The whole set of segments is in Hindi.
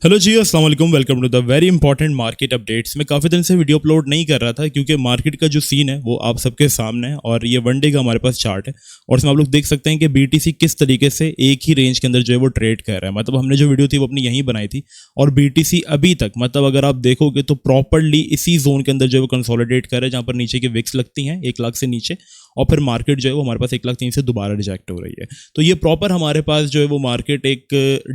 हेलो जी, अस्सलाम वालेकुम। Welcome to the very important market updates. मैं काफ़ी दिन से वीडियो अपलोड नहीं कर रहा था क्योंकि मार्केट का जो सीन है वो आप सबके सामने है और ये वन डे का हमारे पास चार्ट है और इसमें आप लोग देख सकते हैं कि बीटीसी किस तरीके से एक ही रेंज के अंदर जो है वो ट्रेड कर रहा है। मतलब हमने जो वीडियो थी वो अपनी यहीं बनाई थी और बीटीसी अभी तक मतलब अगर आप देखोगे तो प्रॉपरली इसी जोन के अंदर जो है वो कंसोलिडेट कर रहा है जहाँ पर नीचे की विक्स लगती हैं 1 लाख से नीचे और फिर मार्केट जो है वो हमारे पास 1,03,000 से दोबारा रिजेक्ट हो रही है। तो ये प्रॉपर हमारे पास जो है वो मार्केट एक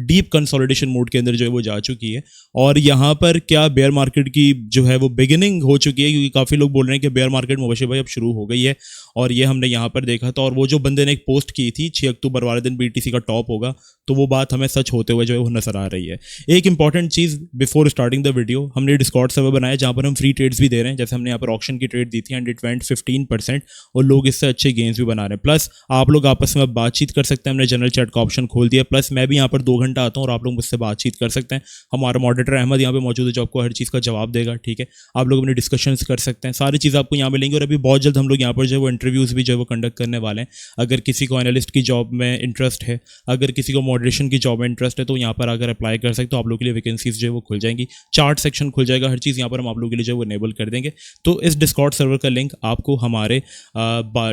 डीप कंसोलिडेशन मोड के अंदर जो है वो जा चुकी है और यहाँ पर क्या बेयर मार्केट की जो है वो बिगिनिंग हो चुकी है, क्योंकि काफ़ी लोग बोल रहे हैं कि बेयर मार्केट मुबशिर भाई अब शुरू हो गई है और ये हमने यहाँ पर देखा था। और वो जो बंदे ने एक पोस्ट की थी 6 अक्टूबर वाले दिन बीटीसी का टॉप होगा, तो वो बात हमें सच होते हुए जो है वो नजर आ रही है। एक important cheese before starting the video, हमने डिस्कॉर्ड सर्वर बनाया जहाँ पर हम फ्री ट्रेड्स भी दे रहे हैं। जैसे हमने यहाँ पर ऑक्शन की ट्रेड दी थी एंड इट वेंट 15% और लोग इससे अच्छे गेन्स भी बना रहे हैं। प्लस आप लोग आपस में बातचीत कर सकते हैं, हमने जनरल चैट का ऑप्शन खोल दिया। प्लस मैं भी यहाँ पर 2 घंटा आता हूँ और आप लोग मुझसे बातचीत कर सकते हैं। हमारा मॉडरेटर अहमद यहाँ पे मौजूद है जो आपको हर चीज़ का जवाब देगा। ठीक है, आप लोग अपने डिस्कशंस कर सकते हैं, सारी चीज़ आपको यहाँ मिलेंगी। और अभी बहुत जल्द हम लोग यहाँ पर जो है वो इंटरव्यूज़ भी जो है वो कंडक्ट करने वाले हैं। अगर किसी को एनालिस्ट की जॉब में इंटरेस्ट है, अगर किसी को मॉडरेशन की जॉब में इंटरेस्ट है, तो यहाँ पर अगर अप्लाई कर सकते तो आप लोग के लिए वैकेंसीज जो है वो खुल जाएंगी। चार्ट सेक्शन खुल जाएगा, हर चीज़ यहाँ पर हम आप लोगों के लिए जो है वो इनेबल कर देंगे। तो इस डिस्कॉर्ड सर्वर का लिंक आपको हमारे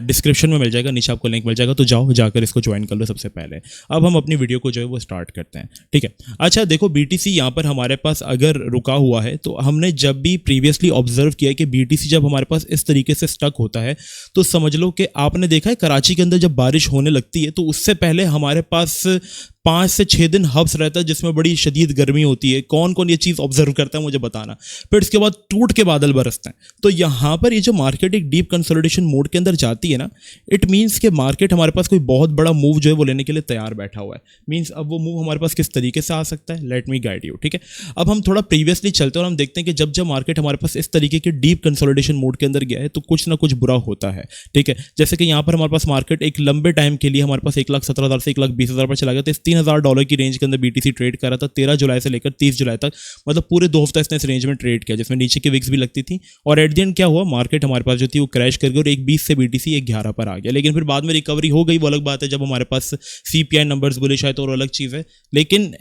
डिस्क्रिप्शन में मिल जाएगा, नीचे आपको लिंक मिल जाएगा, तो जाओ जाकर इसको ज्वाइन कर लो सबसे पहले। अब हम अपनी वीडियो को जो है वो स्टार्ट करते हैं। ठीक है, अच्छा देखो बीटीसी यहाँ पर हमारे पास अगर रुका हुआ है तो हमने जब भी प्रीवियसली ऑब्जर्व किया कि बीटीसी जब हमारे पास इस तरीके से स्टक होता है तो समझ लो कि आपने देखा है कराची के अंदर जब बारिश होने लगती है तो उससे पहले हमारे पास 5 से 6 दिन हब्स रहता है जिसमें बड़ी शदीद गर्मी होती है। कौन कौन ये चीज़ ऑब्जर्व करता है मुझे बताना। फिर इसके बाद टूट के बादल बरसते हैं। तो यहाँ पर ये जो मार्केट एक डीप कंसोलिडेशन मोड के अंदर जाती है ना, इट मीन्स कि मार्केट हमारे पास कोई बहुत बड़ा मूव जो है वो लेने के लिए तैयार बैठा हुआ है। मीन्स अब वो मूव हमारे पास किस तरीके से आ सकता है, लेट मी गाइड यू। ठीक है, अब हम थोड़ा प्रीवियसली चलते हैं और हम देखते हैं कि जब जब मार्केट हमारे पास इस तरीके के डीप कंसोलिडेशन मोड के अंदर गया है तो कुछ ना कुछ बुरा होता है। ठीक है, जैसे कि यहाँ पर हमारे पास मार्केट एक लंबे टाइम के लिए हमारे पास 1,17,000 से 1,20,000 पर चला गया था। इस $3,000 की रेंज के अंदर बीटीसी ट्रेड कर रहा था 13 जुलाई से लेकर 30 जुलाई तक। मतलब पूरे 2 हफ्ते इसने इस रेंज में ट्रेड किया जिसमें नीचे की विक्स भी लगती थी। और एट द एंड क्या हुआ, मार्केट हमारे पास जो थी वो क्रैश कर गई और एक 20 से बीटीसी 1,11 पर आ गया। लेकिन फिर बाद में रिकवरी हो गई, वो अलग बात है। जब हमारे पास सीपीआई नंबर्स बुलिश आए तो और अलग चीज़ है। लेकिन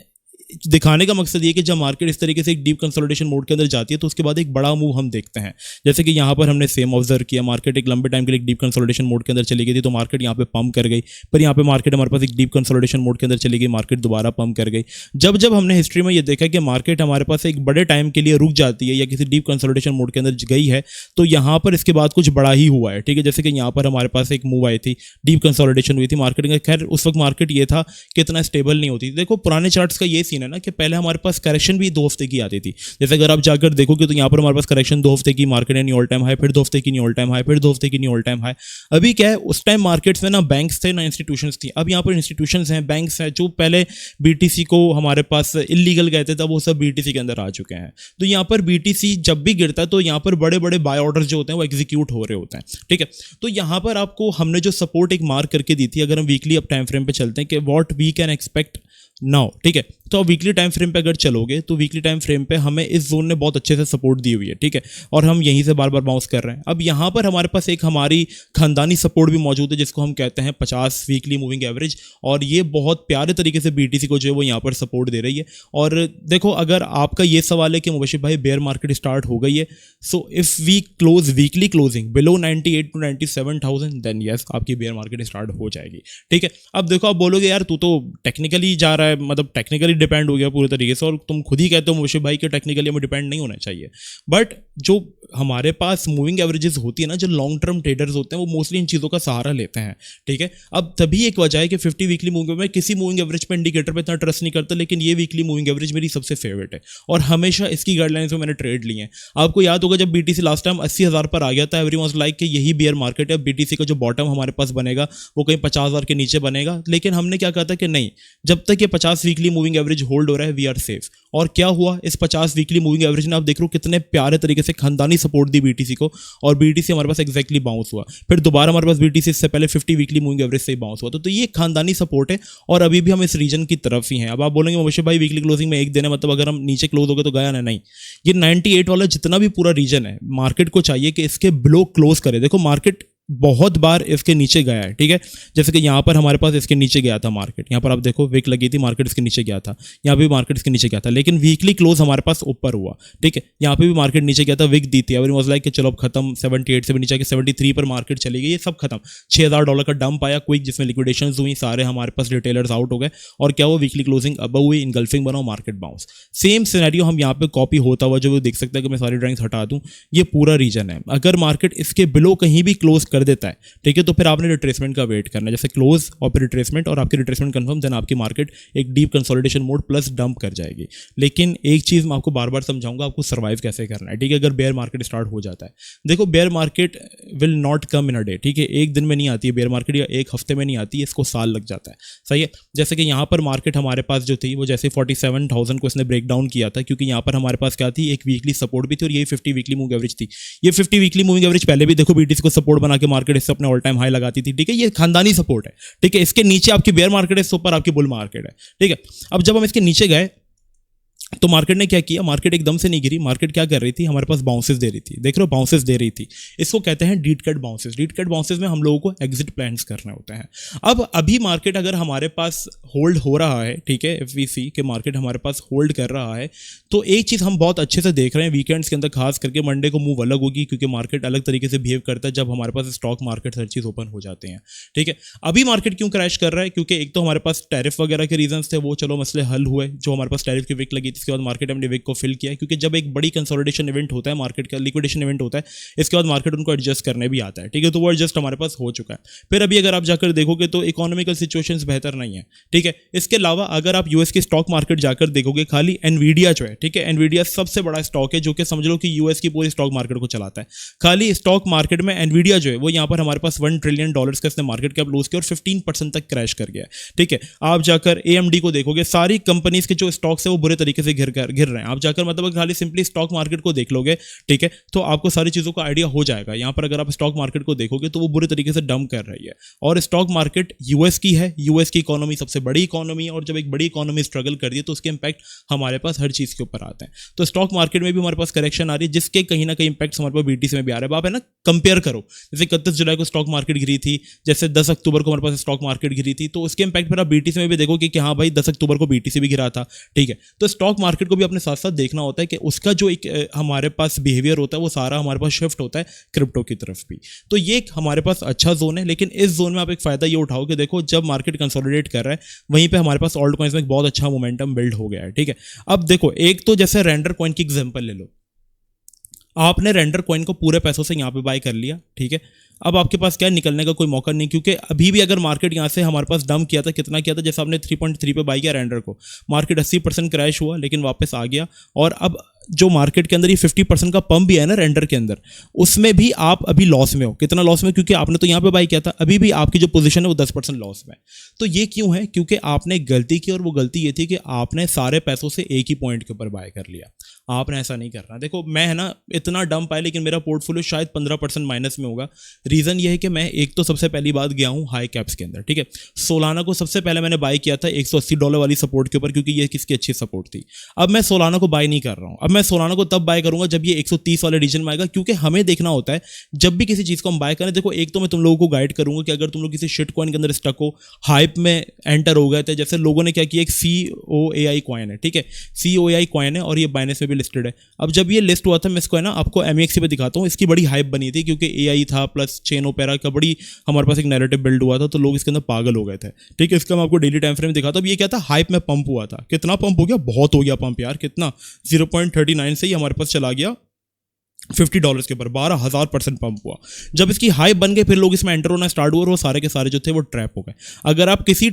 दिखाने का मकसद ये कि जब मार्केट इस तरीके से एक डीप कंसोलिडेशन मोड के अंदर जाती है तो उसके बाद एक बड़ा मूव हम देखते हैं। जैसे कि यहाँ पर हमने सेम ऑब्जर्व किया, मार्केट एक लंबे टाइम के लिए डीप कंसोलिडेशन मोड के अंदर चली गई थी तो मार्केट यहाँ पे पंप कर गई। पर यहाँ पे मार्केट हमारे पास एक डीप कंसोलिडेशन मोड के अंदर चली गई, मार्केट दोबारा पंप कर गई। जब जब हमने हिस्ट्री में ये देखा कि मार्केट हमारे पास एक बड़े टाइम के लिए रुक जाती है या किसी डीप कंसोलिडेशन मोड के अंदर गई है तो यहाँ पर इसके बाद कुछ बड़ा ही हुआ है। ठीक है, जैसे कि यहाँ पर हमारे पास एक मूव आई थी, डीप कंसोलिडेशन हुई थी मार्केट का। खैर उस वक्त मार्केट ये था कि इतना स्टेबल नहीं होती। देखो पुराने चार्ट्स का ये सीन है ना कि पहले हमारे पास करेक्शन भी 2 हफ्ते की आती थी। जैसे अगर आप जाकर देखोगे तो यहाँ पर हमारे पास करेक्शन 2 हफ्ते की, मार्केट ने ऑल टाइम हाई, फिर 2 हफ्ते की न्यू ऑल टाइम हाई, फिर 2 हफ्ते की न्यू ऑल टाइम हाई। अभी क्या है, उस टाइम मार्केट्स में ना बैंक्स थे ना इंस्टीट्यूशंस थी। अब यहाँ पर इंस्टीट्यूशंस हैं, बैंक्स हैं, जो पहले बीटीसी को हमारे पास इलीगल कहते थे वो सब बीटीसी के अंदर आ चुके हैं। तो यहाँ पर बीटीसी जब भी गिरता है तो यहाँ पर बड़े बड़े बाय ऑर्डर्स जो होते हैं वो एग्जीक्यूट हो रहे होते हैं। ठीक है, तो यहाँ पर आपको हमने जो सपोर्ट एक मार्क करके दी थी, अगर हम वीकली अब टाइम फ्रेम पे चलते हैं कि what we can expect now. ठीक है, तो वीकली टाइम फ्रेम पे अगर चलोगे तो वीकली टाइम फ्रेम पे हमें इस जोन ने बहुत अच्छे से सपोर्ट दी हुई है। ठीक है, और हम यहीं से बार बार बाउंस कर रहे हैं। अब यहाँ पर हमारे पास एक हमारी खानदानी सपोर्ट भी मौजूद है जिसको हम कहते हैं 50 वीकली मूविंग एवरेज, और ये बहुत प्यारे तरीके से बीटीसी को जो है वो यहाँ पर सपोर्ट दे रही है। और देखो अगर आपका ये सवाल है कि मुबशिर भाई बेयर मार्केट स्टार्ट हो गई है, so if we close weekly closing below 98 to 97,000 then yes आपकी बेयर मार्केट स्टार्ट हो जाएगी। ठीक है, अब देखो आप बोलोगे यार तू तो टेक्निकली जा रहा है, मतलब टेक्निकली डिपेंड हो गया पूरे तरीके से, और तुम खुद ही कहते हो मुबशिर भाई कि टेक्निकली हमें डिपेंड नहीं होना चाहिए। बट जो हमारे पास मूविंग एवरेजेस होती है ना, जो लॉन्ग टर्म ट्रेडर्स होते हैं वो मोस्टली इन चीज़ों का सहारा लेते हैं। ठीक है, अब तभी एक वजह है कि 50 वीकली मूविंग में किसी मूविंग एवरेज पे इंडिकेटर पे इतना ट्रस्ट नहीं करता, लेकिन ये वीकली मूविंग एवरेज मेरी सबसे फेवरेट है और हमेशा इसकी गाइडलाइंस में मैंने ट्रेड लिए हैं। आपको याद होगा जब बीटीसी लास्ट टाइम 80,000 पर आ गया था, एवरीवन वाज लाइक कि यही बियर मार्केट है, बीटीसी का जो बॉटम हमारे पास बनेगा वो कहीं 50,000 के नीचे बनेगा। लेकिन हमने क्या कहा था कि नहीं, जब तक ये 50 वीकली मूविंग एवरेज होल्ड हो रहा है वी आर सेफ। और क्या हुआ, इस 50 वीकली मूविंग एवरेज ने आप देख रहे हो कितने प्यारे तरीके से खानदानी सपोर्ट दी बीटीसी को, और बीटीसी हमारे पास एग्जैक्टली बाउंस हुआ। फिर दोबारा हमारे पास बीटीसी इससे पहले 50 वीकली मूविंग एवरेज से ही बाउंस हुआ। तो ये खानदानी सपोर्ट है और अभी भी हम इस रीजन की तरफ ही हैं। अब आप बोलेंगे मुबशिर भाई वीकली क्लोजिंग में एक दिन है, मतलब अगर हम नीचे क्लोज हो गए तो गया ना, नहीं। ये 98 वाला जितना भी पूरा रीजन है मार्केट को चाहिए कि इसके बिलो क्लोज करे। देखो मार्केट बहुत बार इसके नीचे गया है, ठीक है। जैसे कि यहाँ पर हमारे पास इसके नीचे गया था मार्केट, यहाँ पर आप देखो विक लगी थी, मार्केट इसके नीचे गया था, यहाँ पे भी मार्केट इसके नीचे गया था, लेकिन वीकली क्लोज हमारे पास ऊपर हुआ, ठीक है। यहाँ पे भी मार्केट नीचे गया था, विक दी थी, एवरी वाज लाइक कि चलो अब खत्म, 78 से भी नीचे आके 73 पर मार्केट चली गई, ये सब खत्म। $6000 का डंप आया क्विक, जिसमें लिक्विडेशन हुई, सारे हमारे पास रिटेलर्स आउट हो गए, और क्या हुआ, वीकली क्लोजिंग अब हुई, इनगल्फिंग बना, मार्केट बाउंस। सेम सिनेरियो हम यहाँ पे कॉपी होता हुआ जो देख सकते हैं कि मैं सारी ड्राइंग्स हटा दूं, ये पूरा रीजन है। अगर मार्केट इसके बिलो कहीं भी क्लोज कर देता है, ठीक है, तो फिर आपने रिट्रेसमेंट का वेट करना है, जैसे क्लोज और फिर रिट्रेसमेंट, और आपकी रिट्रेसमेंट कंफर्म, देन आपकी मार्केट एक deep consolidation mode plus dump कर जाएगी। लेकिन एक चीज मैं आपको बार बार समझाऊंगा, आपको सर्वाइव कैसे करना है, ठीक है। अगर बेयर मार्केट स्टार्ट हो जाता है, देखो bear market will not come in a day, ठीक है, एक दिन में नहीं आती है बेयर मार्केट, या एक हफ्ते में नहीं आती है, इसको साल लग जाता है, सही है। जैसे कि यहाँ पर मार्केट हमारे पास जो थी वो जैसे 47,000 को इसने ब्रेक डाउन किया था, क्योंकि यहाँ पर हमारे पास क्या थी, एक वीकली सपोर्ट भी थी, और यही 50 वीकली मूविंग एवरेज थी। ये 50 वीकली मूविंग एवरेज पहले भी देखो बीटीसी को सपोर्ट बना के मार्केट इससे अपने ऑल टाइम हाई लगाती थी, ठीक है, ये खानदानी सपोर्ट है, ठीक है। इसके नीचे आपकी बेयर मार्केट है, इसके ऊपर आपकी बुल मार्केट है, ठीक है। अब जब हम इसके नीचे गए तो मार्केट ने क्या किया, मार्केट एकदम से नहीं गिरी, मार्केट क्या कर रही थी, हमारे पास बाउंसेस दे रही थी, देख रहे हो बाउंसेस दे रही थी, इसको कहते हैं dead cat bounces. Dead cat bounces में हम लोगों को एग्जिट प्लान्स करने होते हैं। अब अभी मार्केट अगर हमारे पास होल्ड हो रहा है, ठीक है, एफवीसी के मार्केट हमारे पास होल्ड कर रहा है, तो एक चीज़ हम बहुत अच्छे से देख रहे हैं वीकेंड्स के अंदर, खास करके मंडे को मूव अलग होगी, क्योंकि मार्केट अलग तरीके से बिहेव करता है जब हमारे पास स्टॉक मार्केट हर चीज़ ओपन हो जाते हैं, ठीक है। अभी मार्केट क्यों क्रैश कर रहा है, क्योंकि एक तो हमारे पास टैरिफ वगैरह के रीजंस थे, वो चलो मसले हल हुए, जो हमारे पास टैरिफ की विक लगी थी, इसके बाद मार्केट हमने को फिल किया, क्योंकि जब एक बड़ी कंसोलिडेशन इवेंट होता है, मार्केट का लिक्विडेशन इवेंट होता है, इसके बाद मार्केट उनको एडजस्ट करने भी आता है, ठीक है, तो वो एडजस्ट हमारे पास हो चुका है। फिर अभी अगर आप जाकर देखोगे तो इकोनॉमिकल सिचुएशंस बेहतर नहीं है, ठीक है। इसके अलावा अगर आप यूएस की स्टॉक मार्केट जाकर देखोगे, खाली एनवीडिया जो है, ठीक है, एनवीडिया सबसे बड़ा स्टॉक है, जो कि समझ लो कि यूएस की पूरी स्टॉक मार्केट को चलाता है। खाली स्टॉक मार्केट में एनवीडिया जो है वो यहाँ पर हमारे पास $1 ट्रिलियन का इसने मार्केट कैप लूज किया और 15% तक क्रैश कर गया, ठीक है। आप जाकर एएमडी को देखोगे, सारी कंपनीज के जो स्टॉक्स है वो बुरे तरीके से गिर रहे हैं। आप जाकर मतलब खाली सिंपली स्टॉक मार्केट को देख लोगे, ठीक है, तो आपको सारी चीजों का आइडिया हो जाएगा। यहां पर अगर आप स्टॉक मार्केट को देखोगे तो वो बुरे तरीके से डंप कर रही है, और स्टॉक मार्केट यूएस की है, यूएस की इकोनॉमी सबसे बड़ी इकोनॉमी है, और जब एक बड़ी इकोनॉमी स्ट्रगल कर रही है तो उसके इंपैक्ट हमारे पास हर चीज के ऊपर आते हैं। तो स्टॉक मार्केट में भी हमारे पास करेक्शन आ रही है, जिसके कहीं ना कहीं इंपैक्ट हमारे पास बीटीसी में भी आ रहा है। आप है ना कंपेयर करो, जैसे 31 जुलाई को स्टॉक मार्केट गिरी थी, जैसे 10 अक्टूबर को हमारे पास स्टॉक मार्केट गिरी थी, तो उसके इंपैक्ट फिर आप बीटीसी में भी देखोगे कि हाँ भाई 10 अक्टूबर को बीटीसी भी गिरा था, ठीक है। तो स्टॉक मार्केट को भी अपने साथ साथ देखना होता है कि उसका जो एक हमारे पास बिहेवियर होता है वो सारा हमारे पास शिफ्ट होता है क्रिप्टो की तरफ भी। तो ये एक हमारे पास अच्छा जोन है, लेकिन इस जोन में आप एक फायदा ये उठाओ कि देखो जब मार्केट कंसोलिडेट कर रहा है, वहीं पे हमारे पास ऑल्ट कॉइन्स में एक बहुत अच्छा मोमेंटम बिल्ड हो गया है, ठीक है। अब देखो, एक तो जैसे रेंडर कॉइन की एग्जांपल ले लो, आपने रेंडर कॉइन को पूरे पैसों से यहाँ पे बाय कर लिया, ठीक है। अब आपके पास क्या निकलने का कोई मौका नहीं, क्योंकि अभी भी अगर मार्केट यहाँ से हमारे पास डंप किया था, कितना किया था, जैसे आपने 3.3 पे बाय किया रेंडर को, मार्केट 80% क्रैश हुआ लेकिन वापस आ गया, और अब जो मार्केट के अंदर ये 50% का पंप भी है ना रेंडर के अंदर, उसमें भी आप अभी लॉस में हो। कितना लॉस में, क्योंकि आपने तो यहाँ पे बाय किया था, अभी भी आपकी जो पोजीशन है वो 10% लॉस में। तो ये क्यों है, क्योंकि आपने गलती की, और वो गलती ये थी कि आपने सारे पैसों से एक ही पॉइंट के ऊपर बाय कर लिया। आपने ऐसा नहीं करना। देखो मैं है ना इतना डंप आया, लेकिन मेरा पोर्टफोलियो शायद 15% माइनस में होगा। रीजन ये है कि मैं एक तो सबसे पहली बात गया हूँ हाई कैप्स के अंदर, ठीक है। सोलाना को सबसे पहले मैंने बाय किया था $180 वाली सपोर्ट के ऊपर, क्योंकि ये किसकी अच्छी सपोर्ट थी। अब मैं सोलाना को बाय नहीं कर रहा हूँ, अब मैं सोलाना को तब बाय करूंगा जब ये 130 वाले रीजन में आएगा, क्योंकि हमें देखना होता है जब भी किसी चीज को हम बाय करें। देखो एक तो मैं तुम लोगों को गाइड करूंगा कि अगर तुम लोग किसी शिट कॉइन के अंदर स्टक हो, हाइप में एंटर हो गए थे, जैसे लोगों ने क्या किया, एक COAI कॉइन है, ठीक है, COAI कॉइन है और ये बाइनेंस में भी लिस्टेड है। अब जब ये लिस्ट हुआ था, मैं इसको है ना आपको MEXC पे दिखाता हूँ, इसकी बड़ी हाइप बनी थी, क्योंकि AI था प्लस चेन ओपेरा का बड़ी हमारे पास एक नैरेटिव बिल्ड हुआ था, तो लोग इसके अंदर पागल हो गए थे, ठीक है। इसका मैं आपको डेली टाइम फ्रेम दिखाता हूँ। अब ये क्या था, हाइप में पंप हुआ था, कितना पंप हो गया, बहुत हो गया पंप यार, कितना 0.39 से ही हमारे पास चला गया $50 के ऊपर, 12,000% पंप हुआ। जब इसकी हाई बन गई, फिर लोग इसमें एंटर होना स्टार्ट हुआ, और वो सारे के सारे जो थे वो ट्रैप हो गए। अगर आप किसी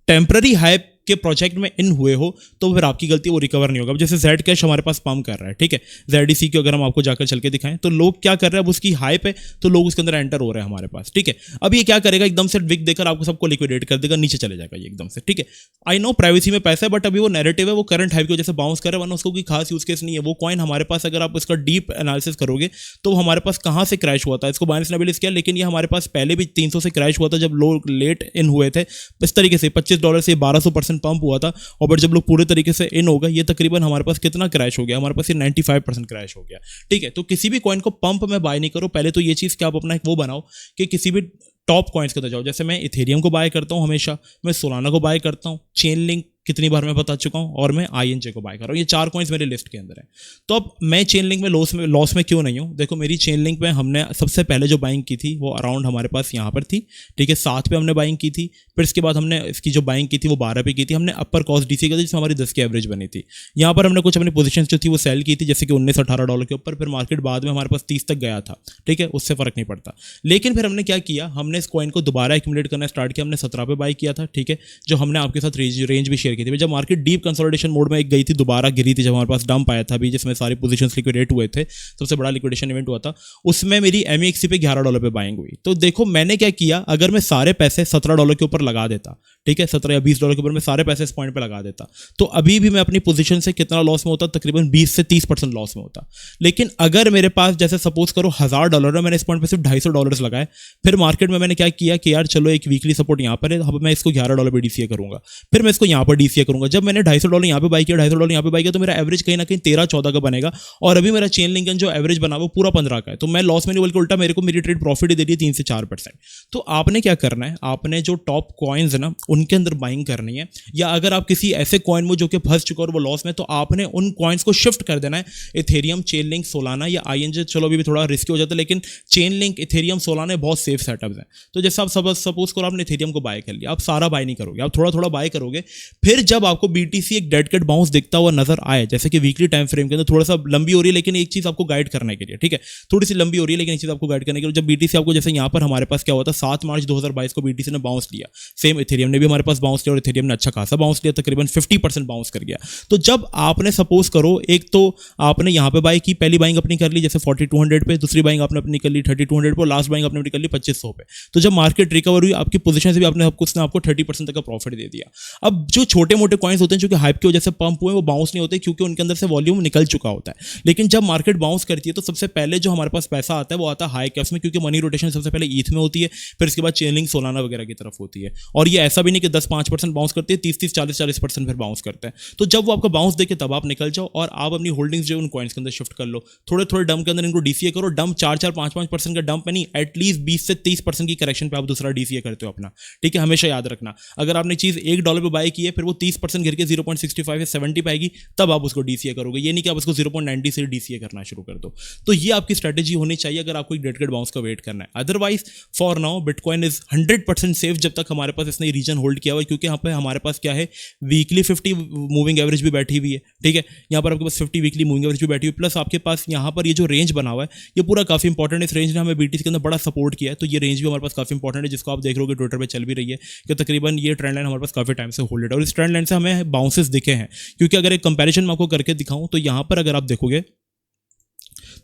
टेम्पररी हाइप के प्रोजेक्ट में इन हुए हो तो फिर आपकी गलती, वो रिकवर नहीं होगा। अब जैसे जेड कैश हमारे पास पंप कर रहा है, ठीक है, ZDC की अगर हम आपको जाकर चल के दिखाएं तो लोग क्या कर रहे हैं, अब उसकी हाइप है तो लोग उसके अंदर एंटर हो रहे हैं हमारे पास, ठीक है। अब ये क्या करेगा, एकदम से विक देकर आपको सबको लिक्विडेट कर देगा, नीचे चले जाएगा ये एकदम से, ठीक है। आई नो प्राइवेसी में पैसा है, बट अभी वो नैरेटिव है, वो करंट हाइप की वजह से बाउंस कर रहा है, वरना उसको कोई खास यूज केस नहीं है। वो कॉइन हमारे पास अगर आप उसका डीप एनालिसिस करोगे तो हमारे पास कहाँ से क्रैश हुआ था, इसको बाइनेंस ने भी लिस्ट किया, लेकिन ये हमारे पास पहले भी 300 से क्रैश हुआ था जब लोग लेट इन हुए थे। इस तरीके से $25 से 1200% 50% पंप हुआ था, और बट जब लोग पूरे तरीके से इन हो गए, ये तकरीबन हमारे पास कितना क्रैश हो गया, हमारे पास ये 95% क्रैश हो गया। ठीक है, तो किसी भी कॉइन को पंप में बाय नहीं करो। पहले तो ये चीज़ कि आप अपना एक वो बनाओ कि किसी भी टॉप कॉइन्स के अंदर जाओ। जैसे मैं इथेरियम को बाय करता हूँ हमेशा, मैं सोलाना को बाय करता हूँ, चेन लिंक कितनी बार मैं बता चुका हूँ, और मैं INJ को बाय कर रहा हूँ। ये 4 कॉइन्स मेरे लिस्ट के अंदर है। तो अब मैं चेन लिंक में लॉस में क्यों नहीं हूँ? देखो, मेरी चेन लिंक में हमने सबसे पहले जो बाइंग की थी वो अराउंड हमारे पास यहाँ पर थी। ठीक है, 7 पे हमने बाइंग की थी। फिर इसके बाद हमने इसकी जो बाइंग की थी वो 12 पे की थी। हमने अपर कॉस्ट DC की थी जिसमें हमारी 10 की एवरेज बनी थी। यहाँ पर हमने कुछ अपनी पोजीशन जो थी वो सेल की थी, जैसे कि $19-18 के ऊपर। फिर मार्केट बाद में हमारे पास 30 तक गया था। ठीक है, उससे फर्क नहीं पड़ता। लेकिन फिर हमने क्या किया, हमने इस कॉइन को दोबारा एक्यूमुलेट करना स्टार्ट किया। हमने 17 पे बाई किया था। ठीक है, जो हमने आपके साथ रेंज भी शेयर की थी। जब मार्केट डीप कंसोलिडेशन मोड में एक गई थी, दोबारा गिरी थी, जब हमारे पास डंप आया था अभी, जिसमें सारी पोजीशंस लिक्विडेट हुए थे, सबसे बड़ा लिक्विडेशन इवेंट हुआ था, उसमें मेरी MEXC पे $11 पे बाइंग हुई। तो देखो मैंने क्या किया, अगर मैं सारे पैसे $17 के ऊपर लगा देता, ठीक है, 17 या $20 के ऊपर मैं सारे पैसे इस पॉइंट पे लगा देता, तो अभी भी मैं अपनी पोजीशन से कितना लॉस में होता? तकरीबन 20 से 30% लॉस में होता। लेकिन अगर मेरे पास जैसे सपोज करो $1000 है, मैंने इस पॉइंट पे सिर्फ $250 लगाए, फिर मार्केट में मैंने क्या किया कि यार चलो एक वीकली सपोर्ट यहाँ पर है, अब मैं इसको $11 पे DCA करूंगा, फिर मैं इसको यहाँ पर DCA करूंगा। जब मैंने $250 यहाँ पे बाई किया, $250 यहाँ पे बाई किया, तो मेरा एवरेज कहीं ना कहीं 13-14 का बनेगा, और अभी मेरा चेन लिंक जो एवरेज बना वो पूरा 15 का है। तो मैं लॉस में नहीं, बल्कि उल्टा मेरे को मेरी ट्रेड प्रॉफिट ही दे रही है 3 से 4%। तो आपने क्या करना है, आपने जो टॉप कॉइन्स है ना उनके अंदर बाइंग करनी है, या अगर आप किसी ऐसे कॉइन में जो कि फंस चुका और वो लॉस में, तो आपने उन कॉइन्स को शिफ्ट कर देना है। इथेरियम, चेन लिंक, सोलाना या INJ, चलो अभी भी थोड़ा रिस्की हो जाता है, लेकिन चेन लिंक, इथेरियम, सोलाना बहुत सेफ सेटअप्स हैं। तो जैसे आप सपोज करो आपने इथेरियम को बाय कर लिया, आप सारा बाय नहीं करोगे, आप थोड़ा थोड़ा बाय करोगे। फिर जब आपको BTC एक डेड कैट बाउंस दिखता हुआ नजर आए, जैसे कि वीकली टाइम फ्रेम के अंदर, थोड़ा सा लंबी हो रही है लेकिन एक चीज आपको गाइड करने के लिए, ठीक है, थोड़ी सी लंबी हो रही है लेकिन एक चीज आपको गाइड करने के लिए, जब BTC आपको, जैसे यहाँ पर हमारे पास क्या हुआ था, 7 मार्च 2022 को BTC ने बाउंस लिया, सेम इथेरियम ने भी हमारे पास बाउंस लिया, और इथेरियम ने अच्छा खासा बाउंस लिया, तकरीबन 50% बाउंस कर गया। तो जब आपने सपोज करो, एक तो आपने यहाँ पे बाय की, पहली बाइंग अपनी कर ली जैसे 4200 पे, दूसरी बाइंग आपने अपनी कर ली 3200 पे, लास्ट बाइंग आपने अपनी कर ली 2500 पे। तो जब मार्केट रिकवर हुई, आपकी पोजीशन से भी उसने आपको 30% तक का प्रॉफिट दे दिया। अब जो छोटे मोटे कॉइन्स होते हैं जो कि हाइप की वजह से पंप हुए, वो बाउंस नहीं होते क्योंकि उनके अंदर से वॉल्यूम निकल चुका होता है। लेकिन जब मार्केट बाउंस करती है तो सबसे पहले जो हमारे पास पैसा आता है वो आता है हाई कैप्स में, क्योंकि मनी रोटेशन सबसे पहले ईथ में होती है, फिर इसके बाद चेनलिंग, सोलाना वगैरह की तरफ होती है। और ये ऐसा भी नहीं कि 10-5% बाउंस करती है, 30-30, 40-40% फिर बाउंस करता है। तो जब वो आपका बाउंस देखे तब आप निकल जाओ, और आप अपनी होल्डिंग्स जो उन कॉइन्स के अंदर शिफ्ट कर लो, थोड़े थोड़े डंप के अंदर इनको DCA करो। डंप 4-4, 5-5% का डंप है नहीं, एटलीस्ट 20 से 30% की करेक्शन पे आप दूसरा DCA करते हो अपना। ठीक है, हमेशा याद रखना, अगर आपने चीज $1 पे बाय की है, फिर वो 30% गिर के 0.65 या 70 पे आएगी, तब आप उसको DCA करोगे। ये नहीं कि आप उसको 0.90 से DCA करना शुरू कर दो। तो ये आपकी स्ट्रेटेजी होनी चाहिए अगर आपको एक डेड कैट बाउंस का वेट करना है। Otherwise for now bitcoin is 100% safe जब तक हमारे पास इसने रीजन होल्ड किया हुआ है, क्योंकि यहाँ पे हमारे पास क्या है, वीकली 50 मूविंग एवरेज भी बैठी हुई है। ठीक है, यहाँ पर आपके पास 50 वीकली मूविंग एवरेज भी बैठी हुई, प्लस आपके पास यहाँ पर ये जो रेंज बना हुआ है ये पूरा काफी इंपॉर्टेंट है। इस रेंज ने हमें BTC के अंदर बड़ा सपोर्ट किया है, तो ये रेंज भी हमारे पास काफी इंपॉर्टेंट है, जिसको आप देख रहे हो ट्विटर पे चल भी रही है कि तकरीबन ये ट्रेंड लाइन हमारे पास काफी टाइम से होल्डेड है, और इस ट्रेंड लाइन से हमें बाउंसेस दिखे हैं। क्योंकि अगर एक कंपैरिजन मैं आपको करके दिखाऊं तो यहाँ पर अगर आप देखोगे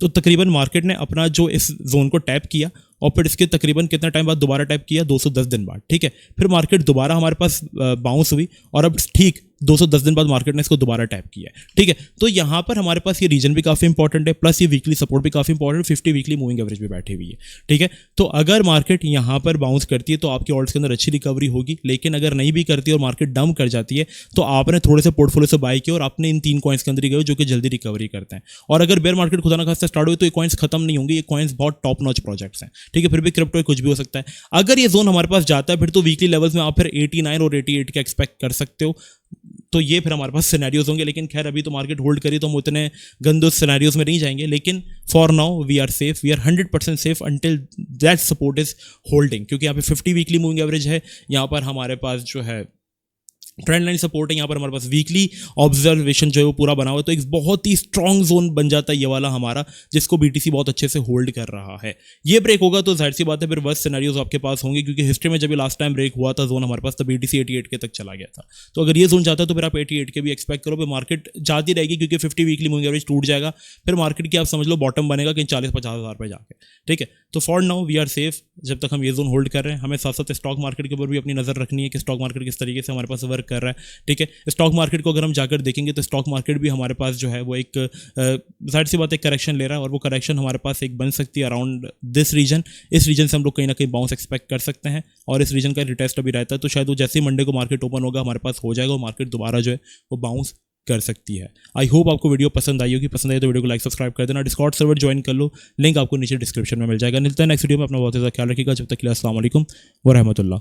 तो तकरीबन मार्केट ने अपना जो इस जोन को टैप किया, और फिर इसके तकरीबन कितना टाइम बाद दोबारा टैप किया, 210 दिन बाद। ठीक है, फिर मार्केट दोबारा हमारे पास बाउंस हुई, और अब ठीक 210 दिन बाद मार्केट ने इसको दोबारा टैप किया है। ठीक है, तो यहाँ पर हमारे पास ये रीजन भी काफी इंपॉर्टेंट है, प्लस ये वीकली सपोर्ट भी काफी इंपॉर्टेंट, 50 वीकली मूविंग एवरेज भी बैठी हुई है। ठीक है, तो अगर मार्केट यहाँ पर बाउंस करती है तो आपकी ऑल्ट्स के अंदर अच्छी रिकवरी होगी, लेकिन अगर नहीं भी करती और मार्केट डंप कर जाती है तो आपने थोड़े से पोर्टफोलियो से बाय किया और आपने इन 3 कॉइन्स के अंदर ही गए जो कि जल्दी रिकवरी करते हैं। और अगर बेयर मार्केट खुदा ना खास्ता स्टार्ट हुई तो ये कॉइन्स खत्म नहीं होंगे, ये कॉइन्स बहुत टॉप नॉच प्रोजेक्ट्स हैं। ठीक है, फिर भी क्रिप्टो कुछ भी हो सकता है। अगर ये जोन हमारे पास जाता है फिर तो वीकली लेवल्स में आप फिर 89 और 88 का एक्सपेक्ट कर सकते हो। तो ये फिर हमारे पास सिनेरियोज होंगे, लेकिन खैर अभी तो मार्केट होल्ड करी तो हम उतने गंदे सिनेरियोज में नहीं जाएंगे। लेकिन for now we are safe, we are 100% safe until that support is holding, क्योंकि यहाँ पे 50 वीकली मूविंग एवरेज है, यहाँ पर हमारे पास जो है ट्रेंड लाइन सपोर्ट है, यहाँ पर हमारे पास वीकली ऑब्जर्वेशन जो है वो पूरा बना हुआ है। तो एक बहुत ही स्ट्रॉन्ग जोन बन जाता है ये वाला हमारा, जिसको BTC बहुत अच्छे से होल्ड कर रहा है। ये ब्रेक होगा तो जाहिर सी बात है फिर वर्स्ट सिनेरियोज आपके पास होंगे, क्योंकि हिस्ट्री में जब लास्ट टाइम ब्रेक हुआ था जोन हमारे पास तब BTC 88 के तक चला गया था। तो अगर ये जोन जाता है तो फिर आप 88 के भी एक्सपेक्ट करो, फिर मार्केट जाती रहेगी, क्योंकि 50 वीकली मूविंग एवरेज टूट जाएगा, फिर मार्केट की आप समझ लो बॉटम बनेगा कहीं 40-50 हज़ार पे जाके। ठीक है, तो for now we are safe जब तक हम ये जोन होल्ड कर रहे हैं। हमें साथ साथ स्टॉक मार्केट के ऊपर भी अपनी नजर रखनी है कि स्टॉक मार्केट किस तरीके से हमारे पास वर्क कर रहा है, ठीक है। स्टॉक मार्केट को अगर हम जाकर देखेंगे तो स्टॉक मार्केट भी हमारे पास जो है वो एक जाहिर सी बात एक करेक्शन ले रहा है, और वो करेक्शन हमारे पास एक बन सकती है अराउंड दिस रीजन। इस रीजन से हम लोग कहीं ना कहीं बाउंस एक्सपेक्ट कर सकते हैं, और इस रीजन का रिटेस्ट अभी रहता है, तो शायद वो जैसे ही मंडे को मार्केट ओपन होगा हमारे पास हो जाएगा, मार्केट दोबारा जो है वो बाउंस कर सकती है। आई होप आपको वीडियो पसंद आई होगी। पसंद आई तो वीडियो को लाइक सब्सक्राइब कर देना, डिस्कॉर्ड सर्वर ज्वाइन कर लो, लिंक आपको नीचे डिस्क्रिप्शन में मिल जाएगा। मिलता है नेक्स्ट वीडियो में, अपना बहुत ज़्यादा ख्याल रखिएगा। जब तक के लिए अस्सलाम वालेकुम व रहमतुल्लाह।